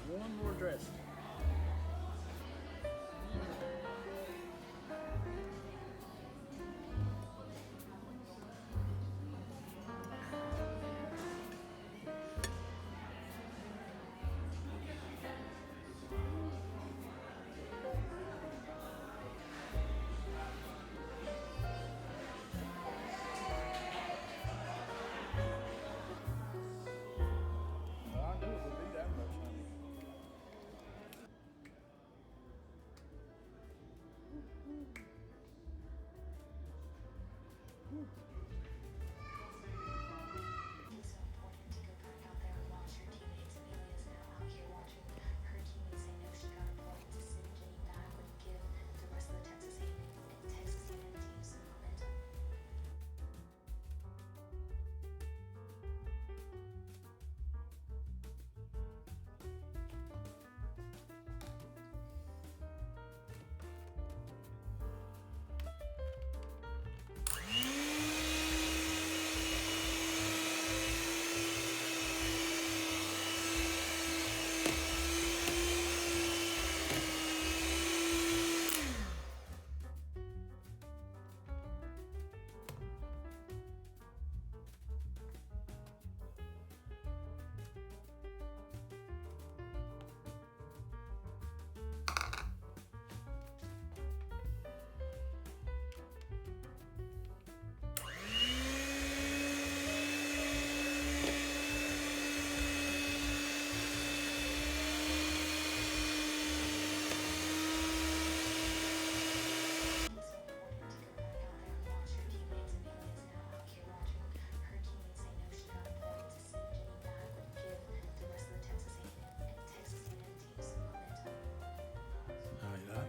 One more dress. Well, I knew it would be that much, honey.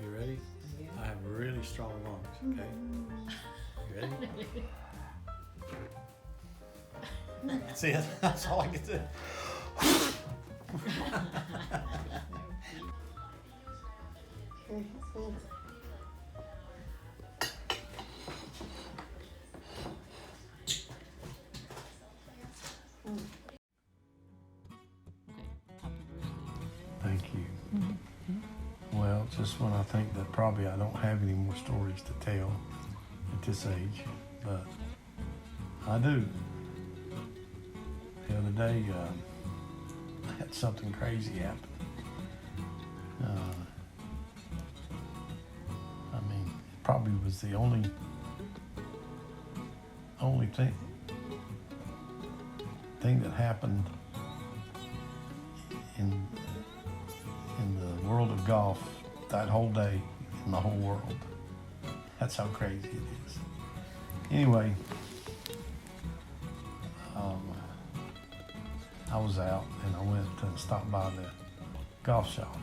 You ready? Yeah. I have really strong lungs, okay? You ready? That's it. That's all I can do. Thank you. Well, just when I think that probably I don't have any more stories to tell at this age, but I do. The other day, I had something crazy happen. I mean, it probably was the only thing that happened in the world of golf that whole day in the whole world. That's how crazy it is. Anyway, I was out and I went and stopped by the golf shop,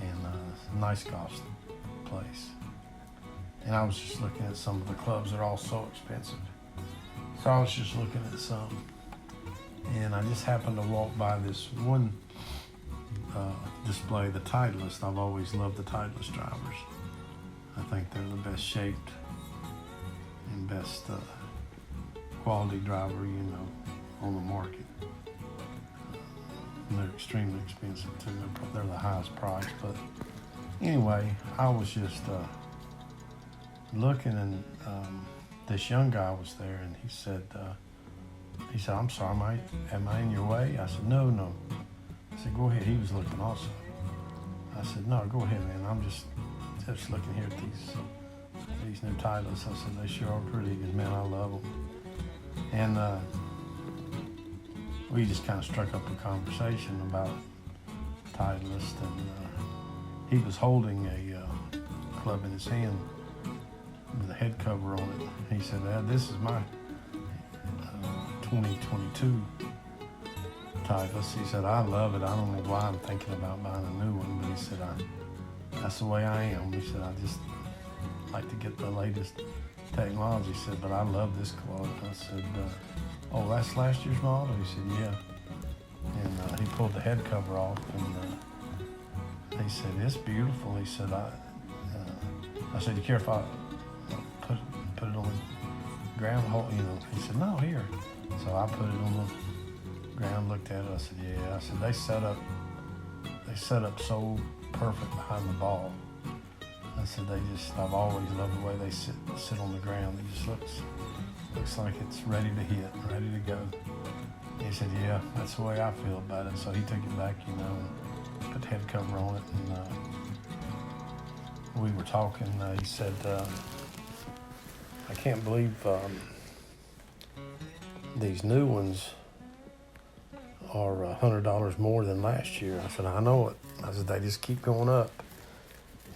and it's a nice golf place. And I was just looking at some of the clubs. They're all so expensive. So I was just looking at some, and I just happened to walk by this one display, the Titleist. I've always loved the Titleist drivers. I think they're the best shaped and best quality driver, on the market. And they're extremely expensive too. They're the highest price. But anyway, I was just looking, and this young guy was there, and he said, "I'm sorry, am I in your way?" I said, No. I said, "Go ahead." He was looking also. I said, "No, go ahead, man. I'm just looking here at these new Titleists." I said, "They sure are pretty, and man, I love them." And we just kind of struck up a conversation about Titleist, and he was holding a club in his hand with a head cover on it. He said, "This is my 2022 Titleist." He said, "I love it. I don't know why I'm thinking about buying a new one," but he said, "That's the way I am." He said, "I just like to get the latest technology." He said, "But I love this club." I said, "Oh, that's last year's model?" He said, "Yeah." And he pulled the head cover off, and he said, "It's beautiful." He said, I said, "You care if I put it on the ground?" He said, "No, here." So I put it on the ground, looked at it. I said, "Yeah." I said, They set up so perfect behind the ball." I said, I've always loved the way they sit on the ground. It just looks like it's ready to hit, ready to go. He said, "Yeah, that's the way I feel about it." So he took it back, and put the head cover on it, and we were talking. He said, "I can't believe these new ones are $100 more than last year." I said, "I know it." I said, "They just keep going up."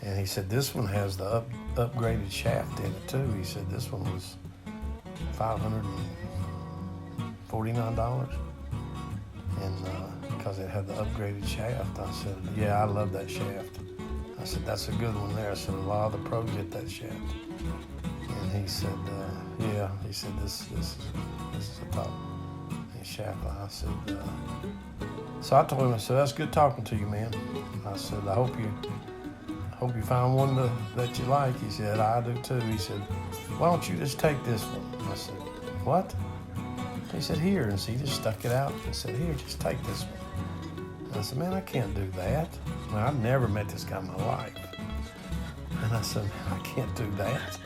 And he said, "This one has the upgraded shaft in it too." He said, "This one was $549, and because it had the upgraded shaft." I said, "Yeah, I love that shaft." I said, "That's a good one there." I said, "A lot of the pros get that shaft." And he said, "Yeah." He said, "This is a top shaft." I said, so I told him, I said, "That's good talking to you, man." I said, I hope you find one that you like." He said, "I do too." He said, "Why don't you just take this one?" I said, "What?" He said, "Here." And so he just stuck it out and said, "Here, just take this one." And I said, "Man, I can't do that. I mean, I've never met this guy in my life." And I said, "I can't do that."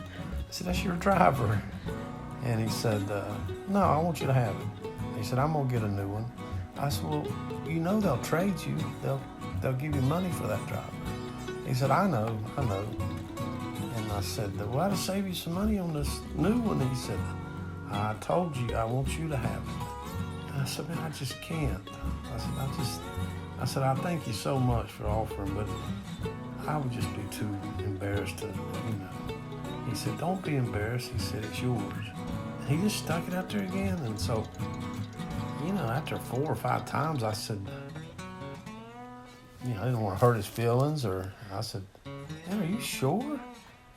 I said, "That's your driver." And he said, "No, I want you to have it." He said, "I'm gonna get a new one." I said, "Well, they'll trade you. They'll give you money for that driver." He said, I know. And I said, "Well, that'll save you some money on this new one." He said, "I told you, I want you to have it." And I said, "Man, I just can't." I said, "I thank you so much for offering, but I would just be too embarrassed to. He said, "Don't be embarrassed." He said, "It's yours." And he just stuck it out there again. And so, after 4 or 5 times, I said, I didn't want to hurt his feelings, or I said, "Man, are you sure?"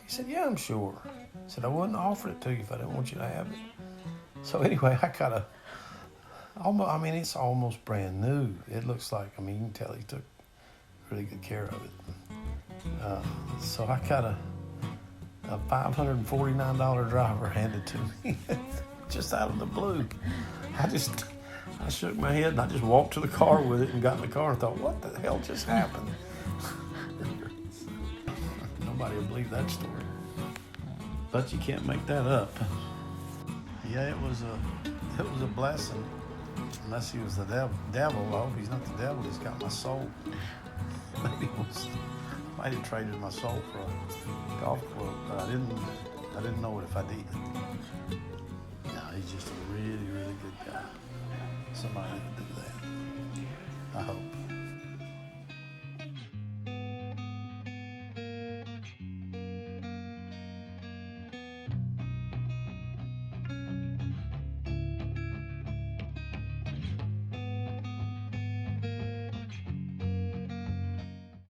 He said, "Yeah, I'm sure." I said, "I wouldn't offer it to you if I didn't want you to have it." So anyway, it's almost brand new. It looks like, you can tell he took really good care of it. So I got a $549 driver handed to me just out of the blue. I shook my head and I just walked to the car with it and got in the car and thought, what the hell just happened? Nobody will believe that story. But you can't make that up. Yeah, it was a blessing. Unless he was the devil. I hope he's not the devil. He's got my soul. Maybe I might have traded my soul for a golf club, but I didn't know it if I did. No, he's just a really, really good guy. Somebody to do that. I hope.